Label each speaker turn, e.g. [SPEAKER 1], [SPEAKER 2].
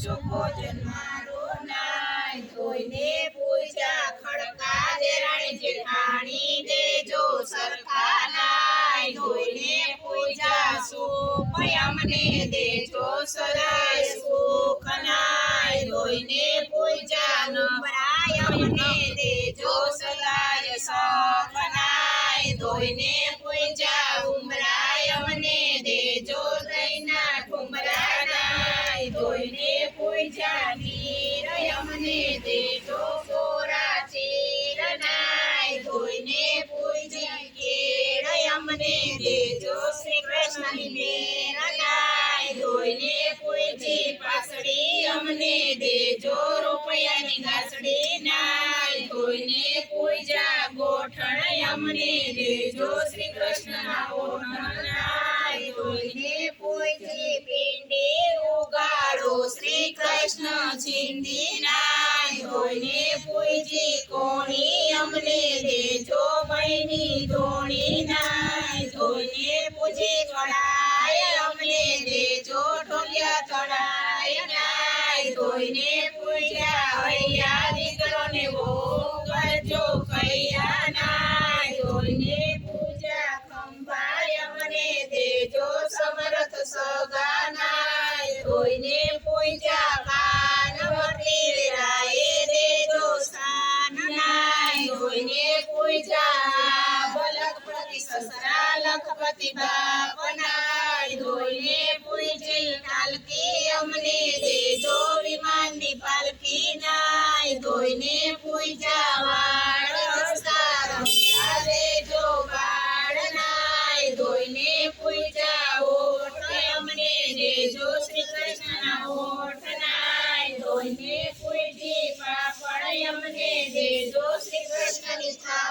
[SPEAKER 1] ચોખ્ખો જન્મારો નાય ધોઈને પૂજા ખડકા દેરાણી જેઠાણી દેજો સરખા નાય ધોઈને પૂજા સુખ અમને દેજો સદાય સુખ નાય ધોઈને પૂજા નવરાય અમને દેજો સદાય સુખ નાય ધોઈને પૂજા ઉમરાય અમને દેજો દૈના ઠુમરા નાય ધોઈને પૂજા નીરય અમને દેજો સોરા ચીર નાય ધોઈને પૂજા કેળય અમને દેજો શ્રી કૃષ્ણની મેર નાય ધોઈને પૂજી પાસડી અમને દેજો રૂપિયાની ઘાસડી નાય ધોઈને પૂજા ગોઠણ અમને દેજો શ્રી કૃષ્ણના ઓઠણ નાય ધોઈને પૂજી પિંડી ઉગાડો શ્રી કૃષ્ણ ચિંદી નાય ધોઈને પૂજી કોણી અમને દેજો મૈની ધોણી નાય ધોઈને પૂજી કળાય અમને દેજો ઢોલિયા ચડાય નાય ધોઈને પૂજા હૈયા દીકરોને ભોગજો કૈયા નાય ધોઈને પૂજા ખંભાય અમને દેજો સમરથ સગા નાય ધોઈને પૂજા કાનવતી રાય દેજો સ્થાન નાય ધોઈને પૂજા બલકપતિ સસરા લખપતિ બાપ નાય ધોઈને પૂજી કાલકી અમને દેજો વિમાનની પાલકી નાય ધોઈને પૂજા વાળ હસતા રમતા દેજો બાળ નાય ધોઈને પૂજા ઓઠ અમને દેજો શ્રી કૃષ્ણના ઓઠ નાય ધોઈને પૂજી પાપડ અમને દેજો શ્રી કૃષ્ણની થાળ